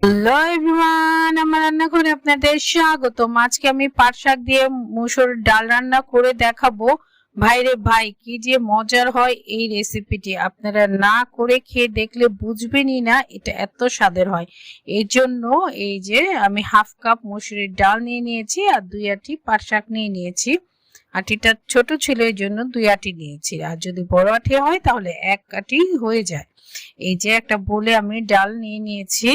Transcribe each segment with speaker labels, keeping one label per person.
Speaker 1: Hello everyone, আমার রান্নাঘরে আপনাদের স্বাগতম। আজকে আমি পাট শাক দিয়ে মসুর ডাল রান্না করে দেখাবো। ভাইরে ভাই, কি যে মজার হয় এই রেসিপিটি! আপনারা না করে খেয়ে দেখলে বুঝবেনই না এটা এত স্বাদের হয়। এই জন্য এই যে আমি হাফ কাপ মসুরের ডাল নিয়ে নিয়েছি আর 2 আটি পাট শাক নিয়ে নিয়েছি। আটিটা ছোট ছিল এই জন্য 2 আটি নিয়েছি, আর যদি বড় আটি হয় তাহলে 1 আটি হয়ে যায়। এই যে একটা বলে আমি ডাল নিয়ে নিয়েছি,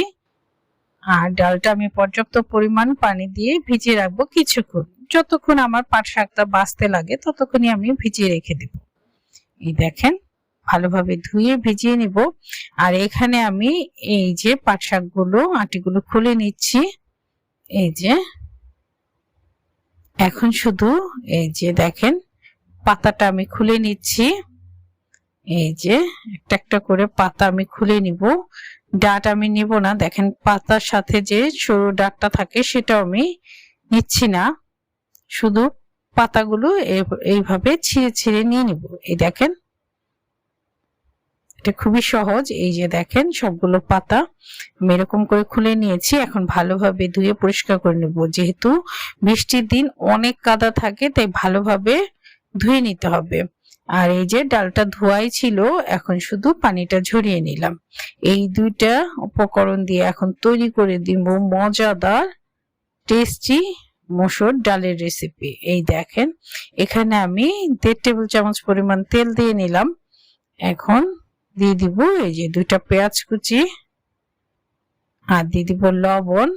Speaker 1: আর ডালটা আমি পর্যাপ্ত পরিমাণ পানি দিয়ে ভিজিয়ে রাখবো কিছুক্ষণ। যতক্ষণ আমার পাট শাকটা বাছতে লাগে ততক্ষণই আমি ভিজিয়ে রেখে দেব। এই দেখেন, ভালোভাবে ধুয়ে ভিজিয়ে নিব। আর এখানে আমি এই যে পাট শাকগুলো আটিগুলো খুলে নিচ্ছি। এই যে এখন শুধু এই যে দেখেন পাতাটা আমি খুলে নিচ্ছি। এই যে একটা একটা করে পাতা আমি খুলে নিব। ডাট আমি নিব না, দেখেন পাতার সাথে যে সরু ডাটটা থাকে সেটাও আমি নিচ্ছি না, শুধু পাতাগুলো এইভাবে ছিঁড়ে ছিঁড়ে নিয়ে নিব। এই দেখেন, এটা খুবই সহজ। এই যে দেখেন সবগুলো পাতা আমি এরকম করে খুলে নিয়েছি। এখন ভালোভাবে ধুয়ে পরিষ্কার করে নেব। যেহেতু বৃষ্টির দিন অনেক কাদা থাকে, তাই ভালোভাবে ধুয়ে নিতে হবে। আর এই যে ডালটা ধোয়াই ছিল, এখন শুধু পানিটা ঝরিয়ে নিলাম। এই দুইটা উপকরণ দিয়ে এখন তৈরি করে দিব মজাদার টেস্টি মসুর ডালের রেসিপি। এই দেখেন, এখানে আমি 1.5 টেবিল চামচ পরিমাণ তেল দিয়ে নিলাম। এখন দিয়ে দিব এই যে 2টা পেঁয়াজ কুচি, আর দিয়ে দিব লবণ।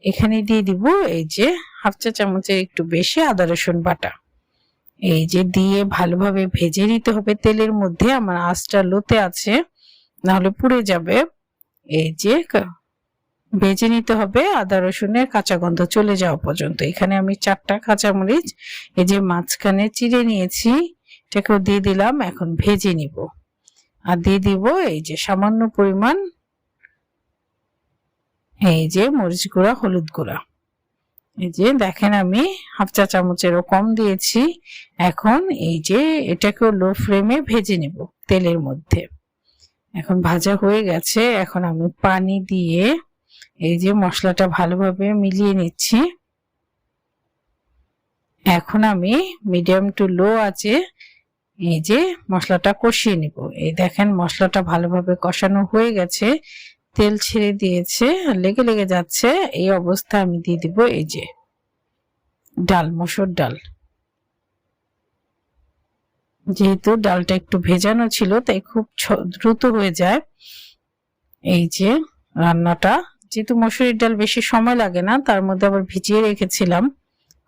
Speaker 1: এখানে দিয়ে দিব এই যে হাফ চা চামচের একটু বেশি আদা রসুন বাটা। এই যে দিয়ে ভালোভাবে ভেজে নিতে হবে তেলের মধ্যে। আমার আঁচটা লোতে আছে, নাহলে পুড়ে যাবে। এই যে ভেজে নিতে হবে আদা রসুনের কাঁচা গন্ধ চলে যাওয়া পর্যন্ত। এখানে আমি 4টা কাঁচা মরিচ এই যে মাঝখানে চিড়ে নিয়েছি, এটাকেও দিয়ে দিলাম। এখন ভেজে নিব। আর দিয়ে দিব এই যে সামান্য পরিমাণ এই যে মরিচ গুঁড়া, হলুদ গুঁড়া। এই যে দেখেন আমি হাফ চা চামচেরও কম দিয়েছি। এখন এই যে এটাকেও লো ফ্লেমে ভেজে নেব তেলের মধ্যে। এখন ভাজা হয়ে গেছে, এখন আমি পানি দিয়ে এই যে মশলাটা ভালোভাবে মিলিয়ে নিচ্ছি। এখন আমি মিডিয়াম টু লো আছে এই যে মশলাটা কষিয়ে নিব। এই দেখেন মশলাটা ভালোভাবে কষানো হয়ে গেছে, তেল ছেড়ে দিয়েছে, লেগে লেগে যাচ্ছে। এই অবস্থা আমি দিয়ে দিব এই যে ডাল, মসুর ডাল। যেহেতু ডালটা একটু ভেজানো ছিল তাই খুব দ্রুত হয়ে যায় এই যে রান্নাটা। যেহেতু মসুরের ডাল বেশি সময় লাগে না, তার মধ্যে আবার ভিজিয়ে রেখেছিলাম,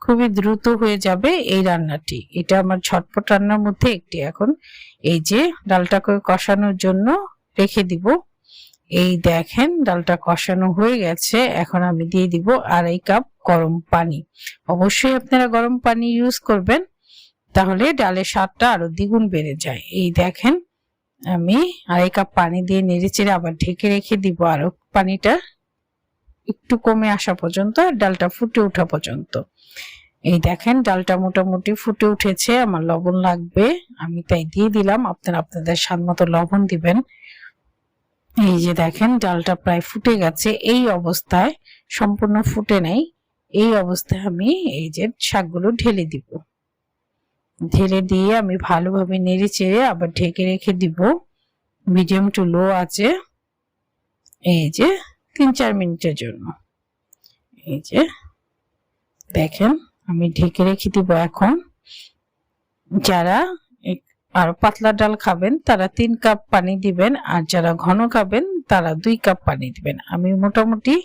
Speaker 1: খুবই দ্রুত হয়ে যাবে এই রান্নাটি। এটা আমার ঝটপট রান্নার মধ্যে একটি। এখন এই যে ডালটাকে কষানোর জন্য রেখে দিব। এই দেখেন ডালটা কষানো হয়ে গেছে। এখন আমি দিয়ে দিব 2.5 কাপ গরম পানি। অবশ্যই আপনারা গরম পানি ইউজ করবেন, তাহলে ডালের স্বাদটা আরো দ্বিগুণ বেড়ে যায়। এই দেখেন আমি 2.5 কাপ পানি দিয়ে নেড়েচেড়ে আবার ঢেকে রেখে দিব আরো পানিটা একটু কমে আসা পর্যন্ত, ডালটা ফুটে ওঠা পর্যন্ত। এই দেখেন ডালটা মোটামুটি ফুটে উঠেছে। আমার লবণ লাগবে, আমি তাই দিয়ে দিলাম। আপনারা আপনাদের স্বাদ মতো লবণ দিবেন। এই যে দেখেন ডালটা প্রায় ফুটে গেছে। এই অবস্থায়, সম্পূর্ণ ফুটে নাই, এই অবস্থায় আমি এই যে শাকগুলো ঢেলে দিব। ঢেলে দিয়ে আমি ভালোভাবে নেড়ে চেড়ে আবার ঢেকে রেখে দিব মিডিয়াম টু লো আছে এই যে 3-4 মিনিটের জন্য। এই যে দেখেন আমি ঢেকে রেখে দিব। এখন যারা আর পাতলা ডাল খাবেন তারা 3 কাপ পানি দিবেন, আর যারা ঘন খাবেন তারা 2 কাপ পানি দিবেন। আমি মোটামুটি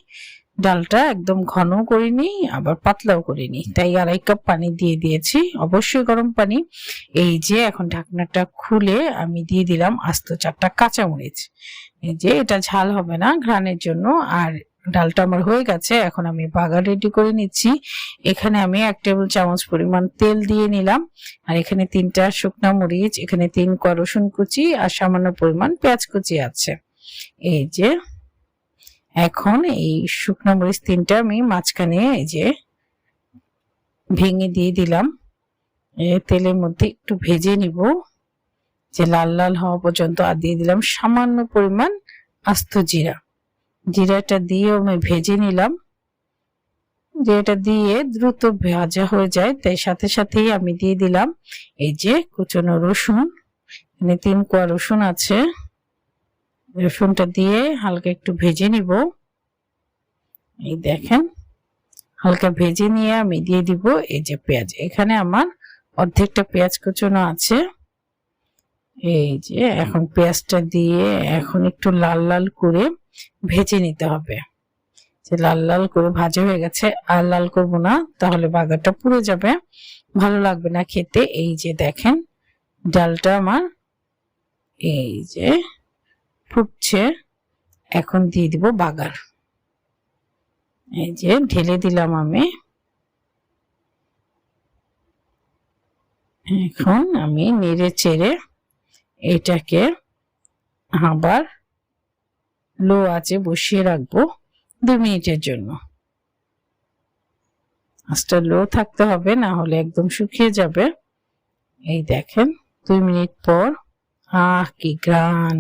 Speaker 1: ডালটা একদম ঘন করিনি আবার পাতলাও করিনি, তাই 2.5 কাপ পানি দিয়ে দিয়েছি, অবশ্যই গরম পানি। এই যে এখন ঢাকনাটা খুলে আমি দিয়ে দিলাম আস্ত 4টা কাঁচা মরিচ। এই যে এটা ঝাল হবে না, ঘ্রাণের জন্য। আর ডালটা আমার হয়ে গেছে, এখন আমি বাগার রেডি করে নিচ্ছি। এখানে আমি 1 টেবিল চামচ পরিমাণ তেল দিয়ে নিলাম, আর এখানে 3টা শুকনা মরিচ, এখানে 3 কোয়া রসুন কুচি, আর সামান্য পরিমাণ পেঁয়াজ কুচি আছে। এই যে এখন এই শুকনো মরিচ 3টা আমি মাঝখানে এই যে ভেঙে দিয়ে দিলাম। তেলের মধ্যে একটু ভেজে নিব যে লাল লাল হওয়া পর্যন্ত। আর দিয়ে দিলাম সামান্য পরিমাণ আস্ত জিরা। জিরাটা দিয়ে আমি ভেজে নিলাম। জিরাটা দিয়ে দ্রুত ভাজা হয়ে যায়, তাই সাথে সাথেই আমি দিয়ে দিলাম এই যে কুচনো রসুন। এখানে 3 কোয়া রসুন আছে। রসুনটা দিয়ে হালকা একটু ভেজে নিব। এই দেখেন, হালকা ভেজে নিয়ে আমি দিয়ে দিব এই যে পেঁয়াজ। এখানে আমার অর্ধেকটা পেঁয়াজ কুচনো আছে। এই যে এখন পেঁয়াজটা দিয়ে এখন একটু লাল লাল করে ভেজে নিতে হবে। যে লাল লাল করে ভাজা হয়ে গেছে, আর লাল করব না, তাহলে বাগারটা পুড়ে যাবে, ভালো লাগবে না খেতে। এই যে দেখেন ডালটা আমার এই যে ফুটছে, এখন দিয়ে দিব বাগার। এই যে ঢেলে দিলাম আমি। এখন আমি নেড়ে চেড়ে এটাকে আবার লো আঁচে বসিয়ে রাখবো 2 মিনিটের জন্য। আঁচটা লো থাকতে হবে, না হলে একদম শুকিয়ে যাবে। এই দেখেন 2 মিনিট পর, কি গ্রান!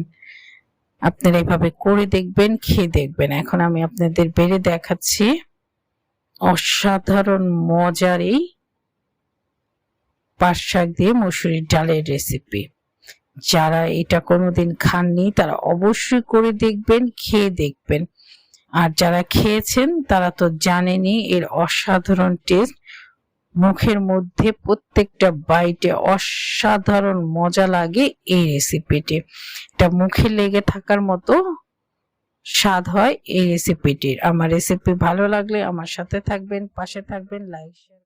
Speaker 1: আপনারা এভাবে করে দেখবেন, খেয়ে দেখবেন। এখন আমি আপনাদের বেড়ে দেখাচ্ছি অসাধারণ মজার এই পাট শাক দিয়ে মসুরির ডালের রেসিপি। যারা এটা কোনোদিন খাননি তারা অবশ্যই করে দেখবেন, খেয়ে দেখবেন। আর যারা খেয়েছেন তারা তো জানেনই এর অসাধারণ টেস্ট। মুখের মধ্যে প্রত্যেকটা বাইটে অসাধারণ মজা লাগে এই রেসিপিটি। এটা মুখে লেগে থাকার মতো স্বাদ হয় এই রেসিপিটির। আমার রেসিপি ভালো লাগলে আমার সাথে থাকবেন, পাশে থাকবেন, লাইক শেয়ার